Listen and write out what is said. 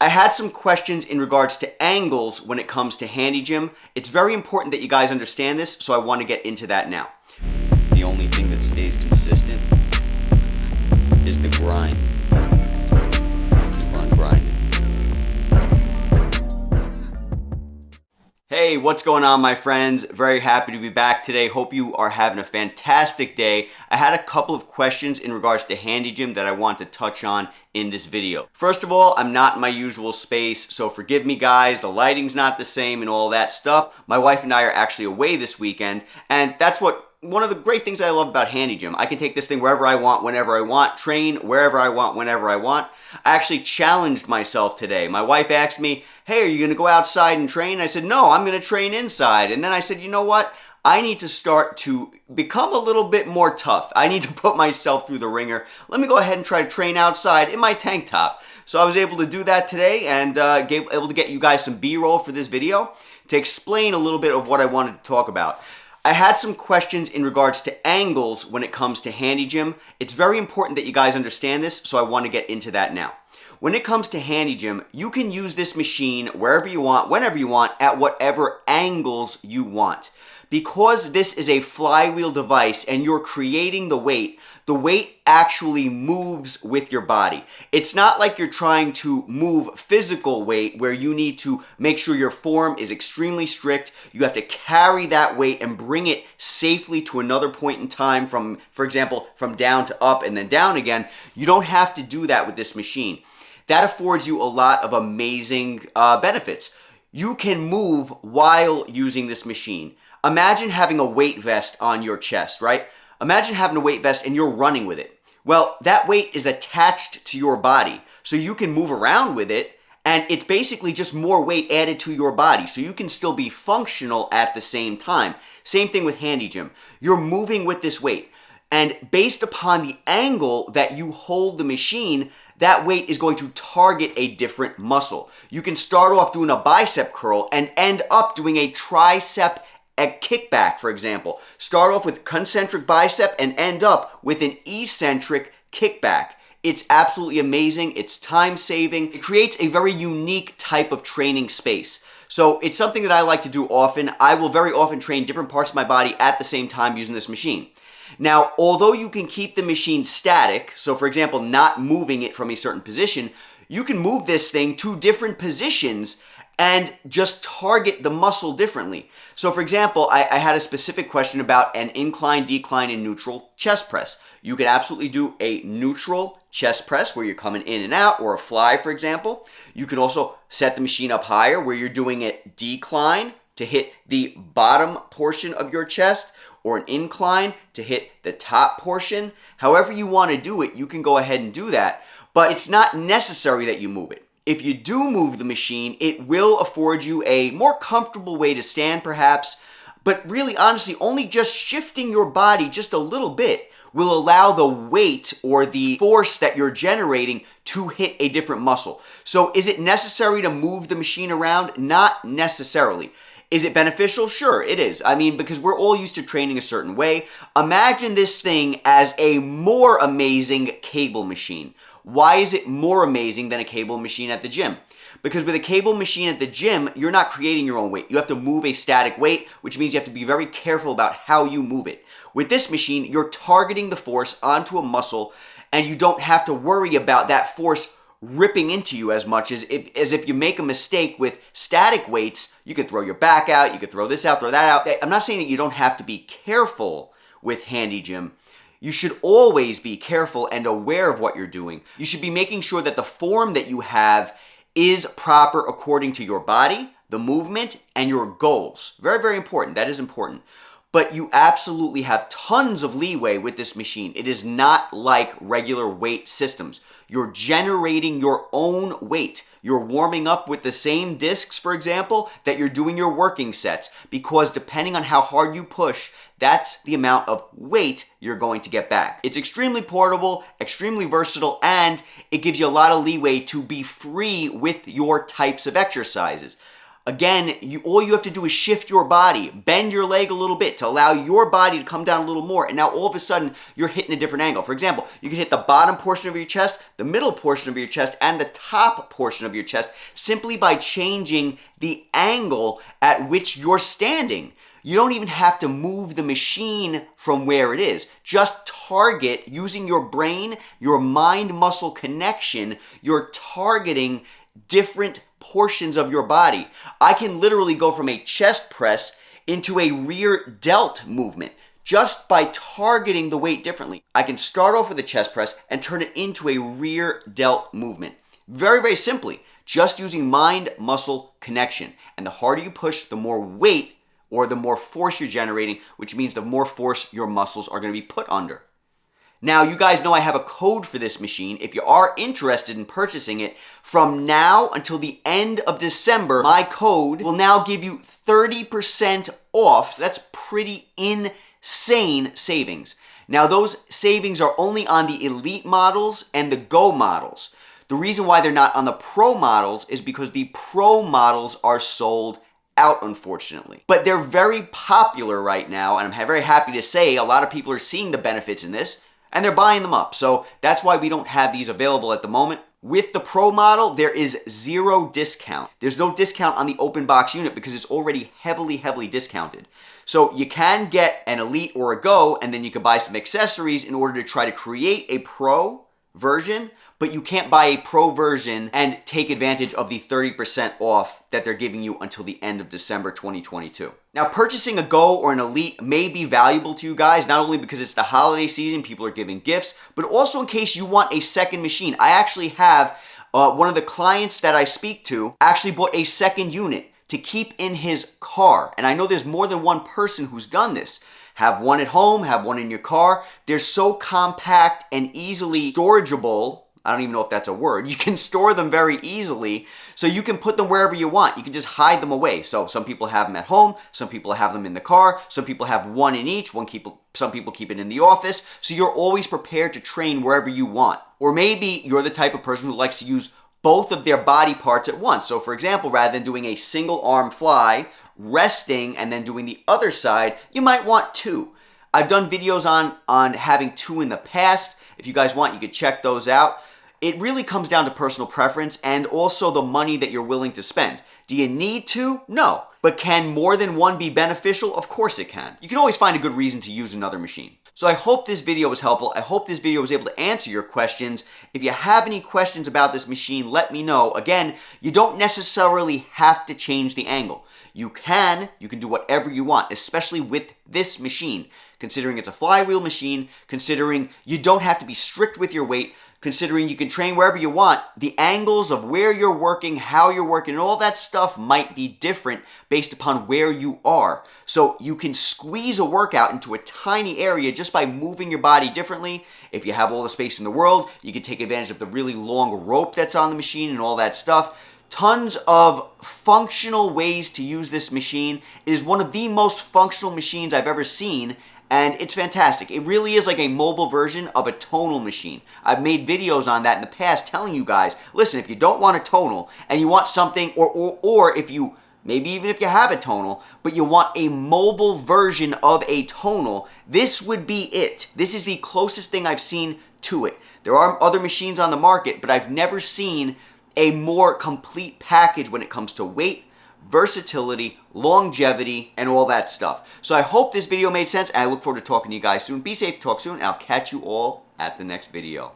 I had some questions in regards to angles when it comes to Handy Gym. It's very important that you guys understand this, so I want to get into that now. The only thing that stays consistent is the grind. Keep on grinding. Hey, what's going on, my friends? Very happy to be back today. Hope you are having a fantastic day. I had a couple of questions in regards to Handy Gym that I want to touch on in this video. First of all, I'm not in my usual space, so forgive me guys, the lighting's not the same and all that stuff. My wife and I are actually away this weekend, and that's one of the great things I love about Handy Gym. I can take this thing wherever I want, whenever I want, train wherever I want, whenever I want. I actually challenged myself today. My wife asked me, hey, are you gonna go outside and train? I said, no, I'm gonna train inside. And then I said, you know what? I need to start to become a little bit more tough. I need to put myself through the ringer. Let me go ahead and try to train outside in my tank top. So I was able to do that today and able to get you guys some B-roll for this video to explain a little bit of what I wanted to talk about. I had some questions in regards to angles when it comes to Handy Gym. It's very important that you guys understand this, so I want to get into that now. When it comes to Handy Gym, you can use this machine wherever you want, whenever you want, at whatever angles you want. Because this is a flywheel device and you're creating the weight actually moves with your body. It's not like you're trying to move physical weight where you need to make sure your form is extremely strict. You have to carry that weight and bring it safely to another point in time from, for example, from down to up and then down again. You don't have to do that with this machine. That affords you a lot of amazing benefits. You can move while using this machine. Imagine having a weight vest on your chest, right? Imagine having a weight vest and you're running with it. Well, that weight is attached to your body, so you can move around with it, and it's basically just more weight added to your body, so you can still be functional at the same time. Same thing with Handy Gym. You're moving with this weight, and based upon the angle that you hold the machine, that weight is going to target a different muscle. You can start off doing a bicep curl and end up doing a tricep kickback, for example. Start off with concentric bicep and end up with an eccentric kickback. It's absolutely amazing. It's time saving. It creates a very unique type of training space. So it's something that I like to do often. I will very often train different parts of my body at the same time using this machine. Now, although you can keep the machine static, so for example, not moving it from a certain position, you can move this thing to different positions and just target the muscle differently. So for example, I had a specific question about an incline, decline, and neutral chest press. You could absolutely do a neutral chest press where you're coming in and out, or a fly, for example. You can also set the machine up higher where you're doing a decline to hit the bottom portion of your chest, or an incline to hit the top portion. However you want to do it, you can go ahead and do that, but it's not necessary that you move it. If you do move the machine, it will afford you a more comfortable way to stand perhaps, but really honestly, only just shifting your body just a little bit will allow the weight or the force that you're generating to hit a different muscle. So is it necessary to move the machine around? Not necessarily. Is it beneficial? Sure, it is. I mean, because we're all used to training a certain way. Imagine this thing as a more amazing cable machine. Why is it more amazing than a cable machine at the gym? Because with a cable machine at the gym, you're not creating your own weight. You have to move a static weight, which means you have to be very careful about how you move it. With this machine, you're targeting the force onto a muscle, and you don't have to worry about that force ripping into you as much as if you make a mistake with static weights. You could throw your back out, you could throw this out, throw that out. I'm not saying that you don't have to be careful with Handy Gym. You should always be careful and aware of what you're doing. You should be making sure that the form that you have is proper according to your body, the movement, and your goals. Very, very important. That is important. But you absolutely have tons of leeway with this machine. It is not like regular weight systems. You're generating your own weight. You're warming up with the same discs, for example, that you're doing your working sets, because depending on how hard you push, that's the amount of weight you're going to get back. It's extremely portable, extremely versatile, and it gives you a lot of leeway to be free with your types of exercises. Again, all you have to do is shift your body, bend your leg a little bit to allow your body to come down a little more, and now all of a sudden, you're hitting a different angle. For example, you can hit the bottom portion of your chest, the middle portion of your chest, and the top portion of your chest simply by changing the angle at which you're standing. You don't even have to move the machine from where it is. Just target, using your brain, your mind-muscle connection, you're targeting different portions of your body. I can literally go from a chest press into a rear delt movement just by targeting the weight differently. I can start off with a chest press and turn it into a rear delt movement. Very, very simply, just using mind-muscle connection. And the harder you push, the more weight or the more force you're generating, which means the more force your muscles are going to be put under. Now, you guys know I have a code for this machine. If you are interested in purchasing it, from now until the end of December, my code will now give you 30% off. That's pretty insane savings. Now, those savings are only on the Elite models and the Go models. The reason why they're not on the Pro models is because the Pro models are sold out, unfortunately. But they're very popular right now, and I'm very happy to say a lot of people are seeing the benefits in this, and they're buying them up. So that's why we don't have these available at the moment. With the Pro model, there is 0 discount. There's no discount on the open box unit because it's already heavily discounted. So you can get an Elite or a Go, and then you can buy some accessories in order to try to create a Pro version, but you can't buy a Pro version and take advantage of the 30% off that they're giving you until the end of December 2022. Now, purchasing a Go or an Elite may be valuable to you guys, not only because it's the holiday season, people are giving gifts, but also in case you want a second machine. I actually have one of the clients that I speak to actually bought a second unit to keep in his car. And I know there's more than one person who's done this. Have one at home, have one in your car. They're so compact and easily storageable. I don't even know if that's a word. You can store them very easily, so you can put them wherever you want. You can just hide them away. So some people have them at home, some people have them in the car, some people have one in each, some people keep it in the office. So you're always prepared to train wherever you want. Or maybe you're the type of person who likes to use both of their body parts at once. So for example, rather than doing a single arm fly, resting, and then doing the other side, you might want 2. I've done videos on having 2 in the past. If you guys want, you could check those out. It really comes down to personal preference and also the money that you're willing to spend. Do you need to? No. But can more than one be beneficial? Of course it can. You can always find a good reason to use another machine. So I hope this video was helpful. I hope this video was able to answer your questions. If you have any questions about this machine, let me know. Again, you don't necessarily have to change the angle. You can do whatever you want, especially with this machine. Considering it's a flywheel machine, considering you don't have to be strict with your weight, considering you can train wherever you want, the angles of where you're working, how you're working, and all that stuff might be different based upon where you are. So you can squeeze a workout into a tiny area just by moving your body differently. If you have all the space in the world, you can take advantage of the really long rope that's on the machine and all that stuff. Tons of functional ways to use this machine. It is one of the most functional machines I've ever seen, and it's fantastic. It really is like a mobile version of a tonal machine. I've made videos on that in the past telling you guys, listen, if you don't want a tonal and you want something, or if you, maybe even if you have a tonal, but you want a mobile version of a tonal, this would be it. This is the closest thing I've seen to it. There are other machines on the market, but I've never seen a more complete package when it comes to weight, versatility, longevity, and all that stuff. So I hope this video made sense, and I look forward to talking to you guys soon. Be safe, talk soon, and I'll catch you all at the next video.